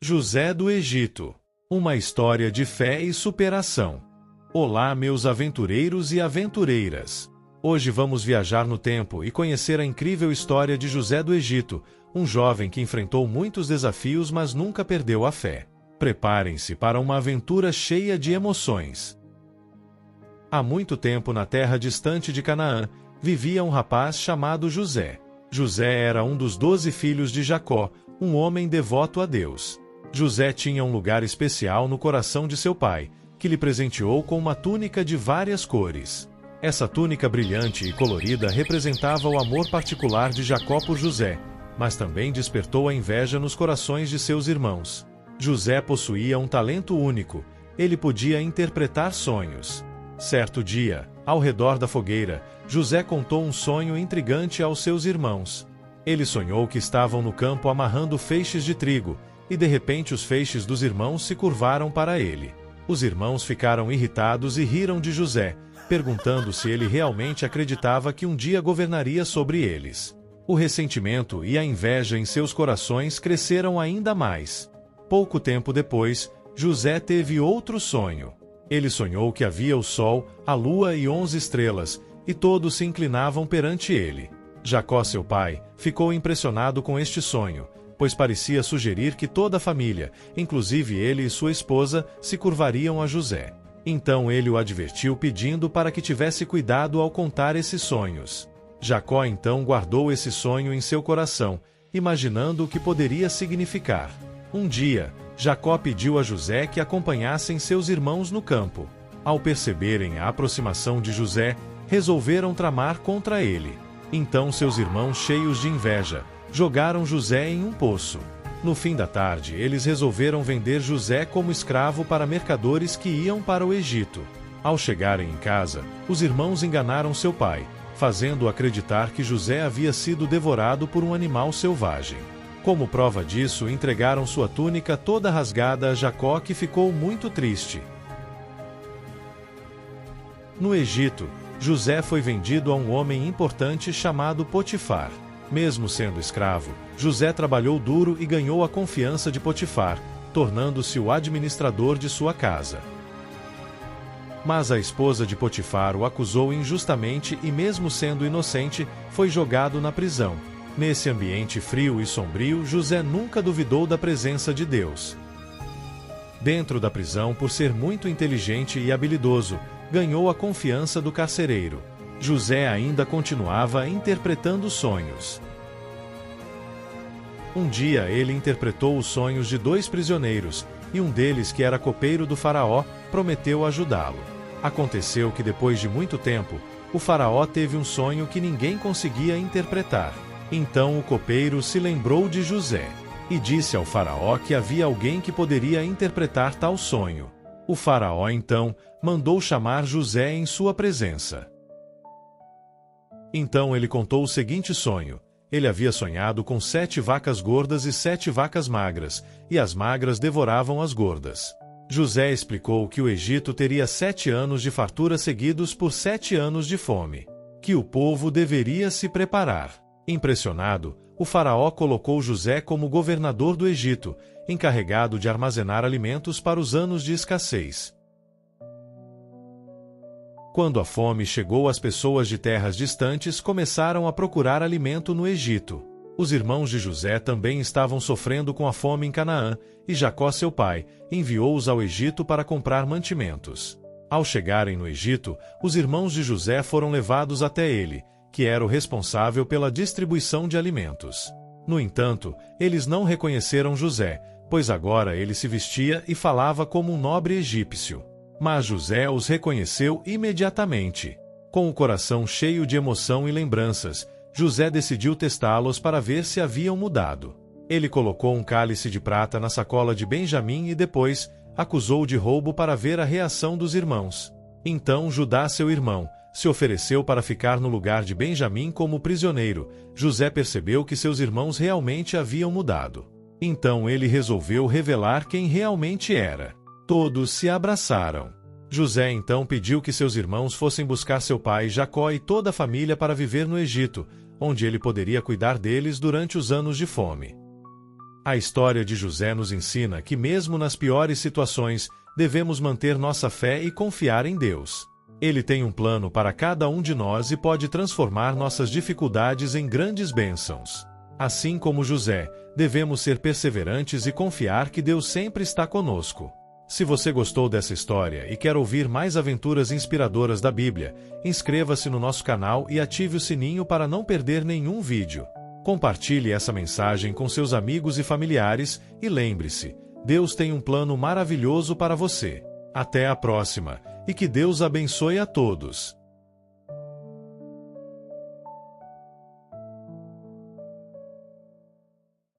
José do Egito. Uma história de fé e superação. Olá, meus aventureiros e aventureiras. Hoje vamos viajar no tempo e conhecer a incrível história de José do Egito, um jovem que enfrentou muitos desafios, mas nunca perdeu a fé. Preparem-se para uma aventura cheia de emoções. Há muito tempo, na terra distante de Canaã, vivia um rapaz chamado José. José era um dos 12 filhos de Jacó, um homem devoto a Deus. José tinha um lugar especial no coração de seu pai, que lhe presenteou com uma túnica de várias cores. Essa túnica brilhante e colorida representava o amor particular de Jacó por José, mas também despertou a inveja nos corações de seus irmãos. José possuía um talento único. Ele podia interpretar sonhos. Certo dia, ao redor da fogueira, José contou um sonho intrigante aos seus irmãos. Ele sonhou que estavam no campo amarrando feixes de trigo, e de repente os feixes dos irmãos se curvaram para ele. Os irmãos ficaram irritados e riram de José, perguntando se ele realmente acreditava que um dia governaria sobre eles. O ressentimento e a inveja em seus corações cresceram ainda mais. Pouco tempo depois, José teve outro sonho. Ele sonhou que havia o sol, a lua e 11 estrelas, e todos se inclinavam perante ele. Jacó, seu pai, ficou impressionado com este sonho, pois parecia sugerir que toda a família, inclusive ele e sua esposa, se curvariam a José. Então ele o advertiu, pedindo para que tivesse cuidado ao contar esses sonhos. Jacó então guardou esse sonho em seu coração, imaginando o que poderia significar. Um dia, Jacó pediu a José que acompanhassem seus irmãos no campo. Ao perceberem a aproximação de José, resolveram tramar contra ele. Então seus irmãos, cheios de inveja, jogaram José em um poço. No fim da tarde, eles resolveram vender José como escravo para mercadores que iam para o Egito. Ao chegarem em casa, os irmãos enganaram seu pai, fazendo-o acreditar que José havia sido devorado por um animal selvagem. Como prova disso, entregaram sua túnica toda rasgada a Jacó, que ficou muito triste. No Egito, José foi vendido a um homem importante chamado Potifar. Mesmo sendo escravo, José trabalhou duro e ganhou a confiança de Potifar, tornando-se o administrador de sua casa. Mas a esposa de Potifar o acusou injustamente e, mesmo sendo inocente, foi jogado na prisão. Nesse ambiente frio e sombrio, José nunca duvidou da presença de Deus. Dentro da prisão, por ser muito inteligente e habilidoso, ganhou a confiança do carcereiro. José ainda continuava interpretando sonhos. Um dia ele interpretou os sonhos de 2 prisioneiros, e um deles, que era copeiro do faraó, prometeu ajudá-lo. Aconteceu que depois de muito tempo, o faraó teve um sonho que ninguém conseguia interpretar. Então o copeiro se lembrou de José, e disse ao faraó que havia alguém que poderia interpretar tal sonho. O faraó então mandou chamar José em sua presença. Então ele contou o seguinte sonho. Ele havia sonhado com 7 vacas gordas e 7 vacas magras, e as magras devoravam as gordas. José explicou que o Egito teria 7 anos de fartura seguidos por 7 anos de fome, que o povo deveria se preparar. Impressionado, o faraó colocou José como governador do Egito, encarregado de armazenar alimentos para os anos de escassez. Quando a fome chegou, as pessoas de terras distantes começaram a procurar alimento no Egito. Os irmãos de José também estavam sofrendo com a fome em Canaã, e Jacó, seu pai, enviou-os ao Egito para comprar mantimentos. Ao chegarem no Egito, os irmãos de José foram levados até ele, que era o responsável pela distribuição de alimentos. No entanto, eles não reconheceram José, pois agora ele se vestia e falava como um nobre egípcio. Mas José os reconheceu imediatamente. Com o coração cheio de emoção e lembranças, José decidiu testá-los para ver se haviam mudado. Ele colocou um cálice de prata na sacola de Benjamim e depois acusou de roubo para ver a reação dos irmãos. Então Judá, seu irmão, se ofereceu para ficar no lugar de Benjamim como prisioneiro. José percebeu que seus irmãos realmente haviam mudado. Então ele resolveu revelar quem realmente era. Todos se abraçaram. José então pediu que seus irmãos fossem buscar seu pai Jacó e toda a família para viver no Egito, onde ele poderia cuidar deles durante os anos de fome. A história de José nos ensina que mesmo nas piores situações, devemos manter nossa fé e confiar em Deus. Ele tem um plano para cada um de nós e pode transformar nossas dificuldades em grandes bênçãos. Assim como José, devemos ser perseverantes e confiar que Deus sempre está conosco. Se você gostou dessa história e quer ouvir mais aventuras inspiradoras da Bíblia, inscreva-se no nosso canal e ative o sininho para não perder nenhum vídeo. Compartilhe essa mensagem com seus amigos e familiares e lembre-se, Deus tem um plano maravilhoso para você. Até a próxima, e que Deus abençoe a todos.